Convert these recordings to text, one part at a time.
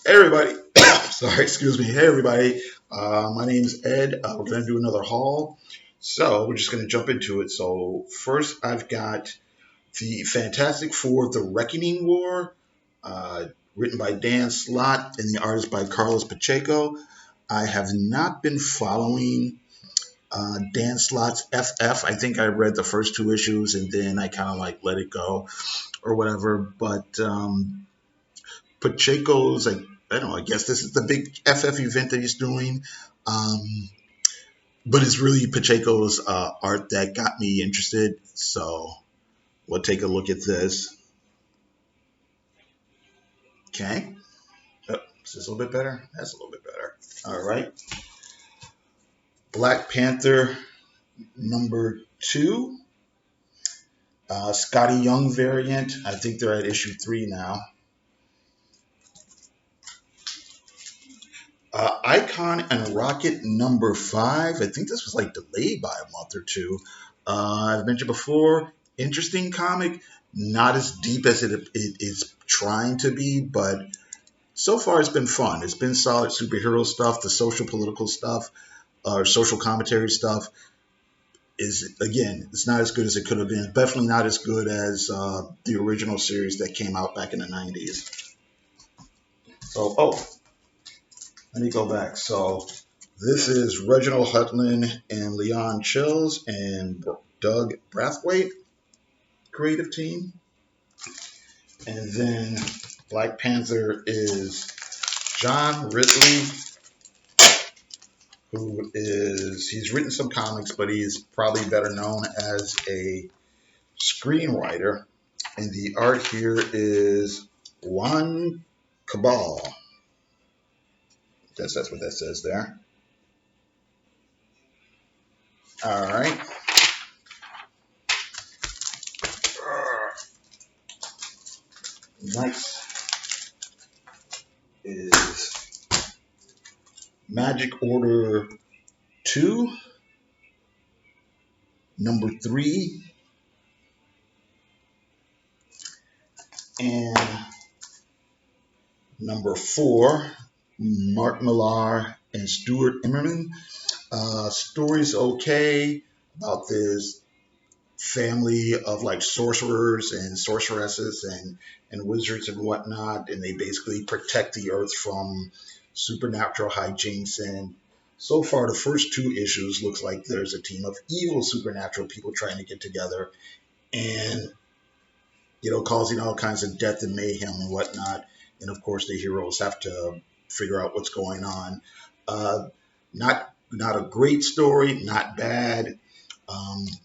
Hey everybody. Sorry, excuse me. Hey everybody. My name is Ed. We're going to do another haul. So we're just going to jump into it. So first I've got the Fantastic Four, The Reckoning War, uh, written by Dan Slott and the artist by Carlos Pacheco. I have not been following Dan Slott's FF. I think I read the first two issues and then I kind of like let it go or whatever. But Pacheco's like, I don't know, I guess this is the big FF event that he's doing. Um, but it's really Pacheco's art that got me interested. So we'll take a look at this. Okay. Oh, is this a little bit better? That's a little bit better. All right. Black Panther #2. Scotty Young variant. I think they're at issue 3 now. Icon and Rocket #5. I think this was like delayed by a month or two. I've mentioned before, interesting comic, not as deep as it is trying to be, but so far it's been fun. It's been solid superhero stuff. The social political stuff, or social commentary stuff, is again, it's not as good as it could have been. Definitely not as good as the original series that came out back in the 90s. So, let me go back. So this is Reginald Hudlin and Leon Chills and Doug Brathwaite, creative team. And then Black Panther is John Ridley, he's written some comics, but he's probably better known as a screenwriter. And the art here is Juan Cabal. Guess that's what that says there. All right. Next is Magic Order 2, #3, and #4, Mark Millar and Stuart Immerman. Story's okay about this family of like sorcerers and sorceresses and wizards and whatnot, and they basically protect the earth from supernatural hijinks. And so far, the first two issues looks like there's a team of evil supernatural people trying to get together and causing all kinds of death and mayhem and whatnot. And of course, the heroes have to figure out what's going on. Uh, not a great story, not bad.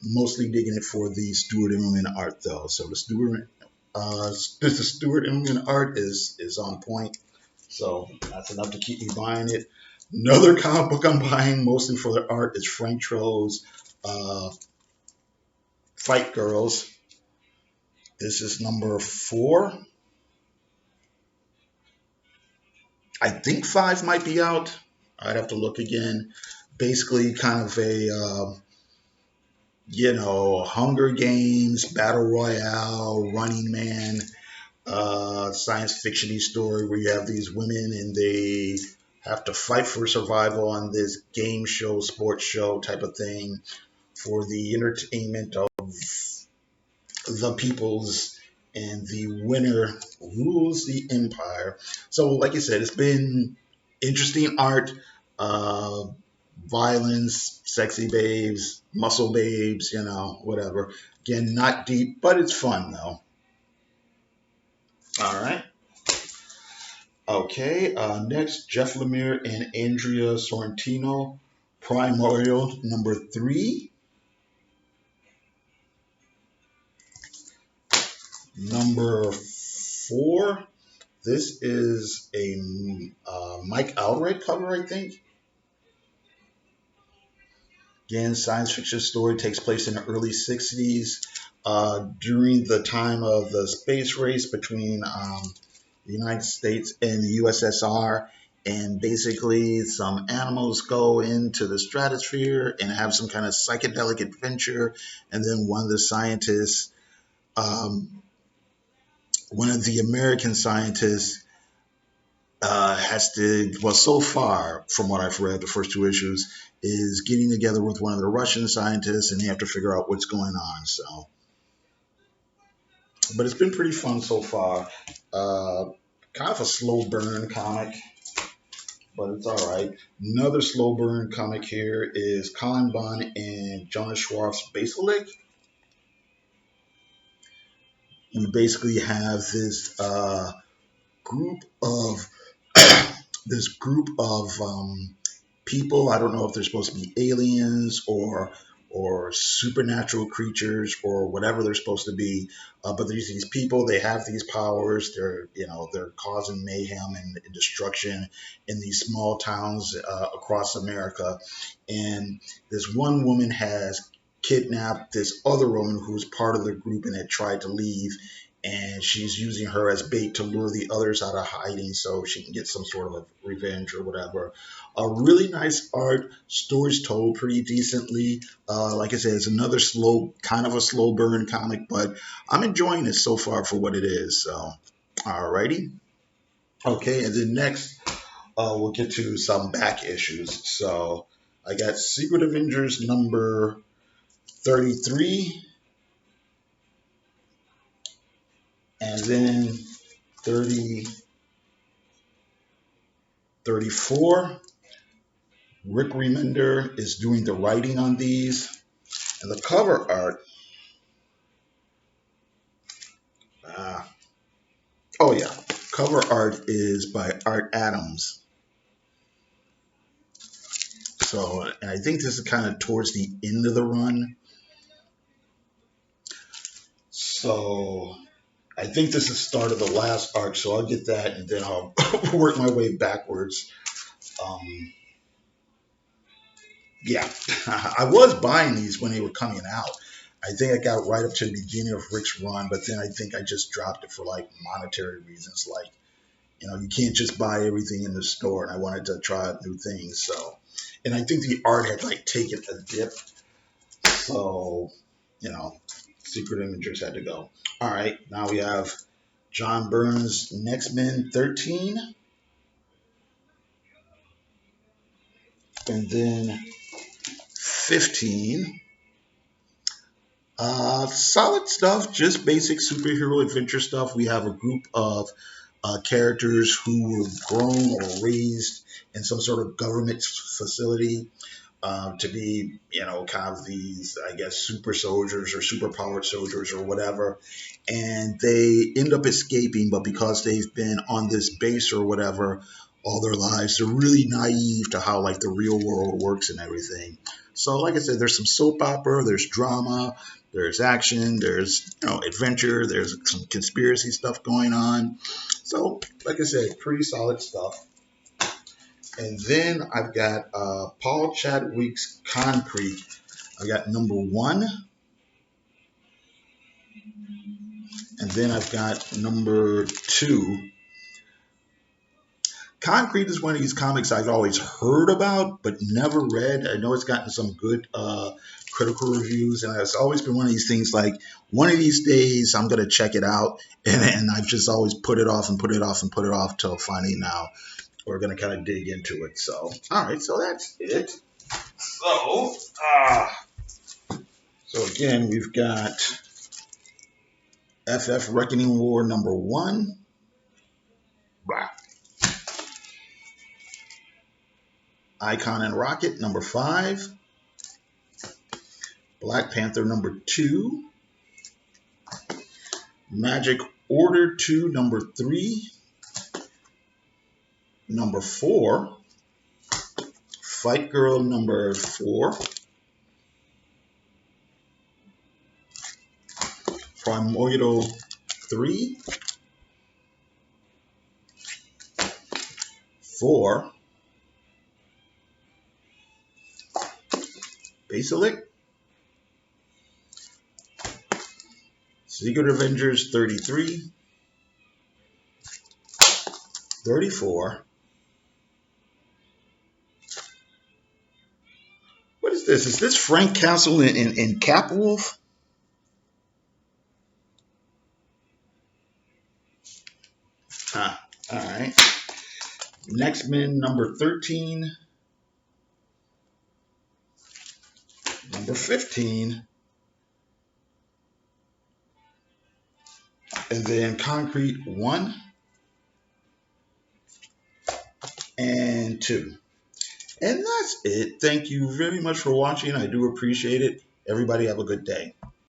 Mostly digging it for the Stuart Immonen art though. So the Stuart Immonen art is on point. So that's enough to keep me buying it. Another comic book I'm buying mostly for the art is Frank Tro's Fight Girls. This is #4. I think 5 might be out. I'd have to look again. Basically, kind of a Hunger Games, Battle Royale, Running Man, science fiction-y story where you have these women and they have to fight for survival on this game show, sports show type of thing for the entertainment of the peoples, and the winner rules the empire. So, like I said, it's been interesting art, uh, violence, sexy babes, muscle babes, whatever. Again, not deep, but it's fun though. All right. Okay. Next, Jeff Lemire and Andrea Sorrentino, Primordial #3. #4. This is a Mike Allred cover, I think. Again, science fiction story takes place in the early 60s during the time of the space race between the United States and the USSR. And basically, some animals go into the stratosphere and have some kind of psychedelic adventure. And then one of the scientists, one of the American scientists, has to, well, so far from what I've read, the first two issues is getting together with one of the Russian scientists, and they have to figure out what's going on. So, but it's been pretty fun so far. Uh, Kind of a slow burn comic, but it's all right. Another slow burn comic here is Colin Bunn and Jonas Schwartz's Basilisk. We basically have this group of this group of people. I don't know if they're supposed to be aliens or supernatural creatures or whatever they're supposed to be. But there's these people. They have these powers. They're causing mayhem and destruction in these small towns across America. And this one woman has kidnapped this other woman who's part of the group and had tried to leave, and she's using her as bait to lure the others out of hiding so she can get some sort of revenge or whatever. A really nice art, stories told pretty decently. Like I said, it's another kind of a slow burn comic, but I'm enjoying it so far for what it is. So, alrighty. Okay, and then next we'll get to some back issues. So I got Secret Avengers number 33, and then 30, 34. Rick Remender is doing the writing on these. And the cover art, uh, oh yeah, cover art is by Art Adams. So, and I think this is kind of towards the end of the run. So, I think this is the start of the last arc. So I'll get that and then I'll work my way backwards. Um, yeah, I was buying these when they were coming out. I think I got right up to the beginning of Rick's run, but then I think I just dropped it for like monetary reasons. Like, you can't just buy everything in the store, and I wanted to try out new things. So, and I think the art had like taken a dip. So, you know, Secret Imagers had to go. All right, now we have John Byrne's Next Men 13, and then 15. Solid stuff, just basic superhero adventure stuff. We have a group of characters who were grown or raised in some sort of government facility to be, kind of these, I guess, super soldiers or super powered soldiers or whatever. And they end up escaping, but because they've been on this base or whatever all their lives, they're really naive to how like the real world works and everything. So, like I said, there's some soap opera, there's drama, there's action, there's adventure, there's some conspiracy stuff going on. So, like I said, pretty solid stuff. And then I've got Paul Chadwick's Concrete. I got number 1, and then I've got number 2. Concrete is one of these comics I've always heard about but never read. I know it's gotten some good critical reviews, and it's always been one of these things like one of these days I'm going to check it out, and I've just always put it off and put it off and put it off till finally now we're going to kind of dig into it. So, all right, so that's it. So, so again, we've got FF Reckoning War number 1. Blah. Icon and Rocket number 5. Black Panther number 2. Magic Order 2 number 3. Number 4. Fight Girl number 4. Primordial 3. 4. Basilisk. Secret Avengers 33. 34. What is this? Is this Frank Castle in Capwolf? Huh. All right. Next Men number 13, number 15, and then Concrete 1 and 2. And that's it. Thank you very much for watching. I do appreciate it. Everybody have a good day.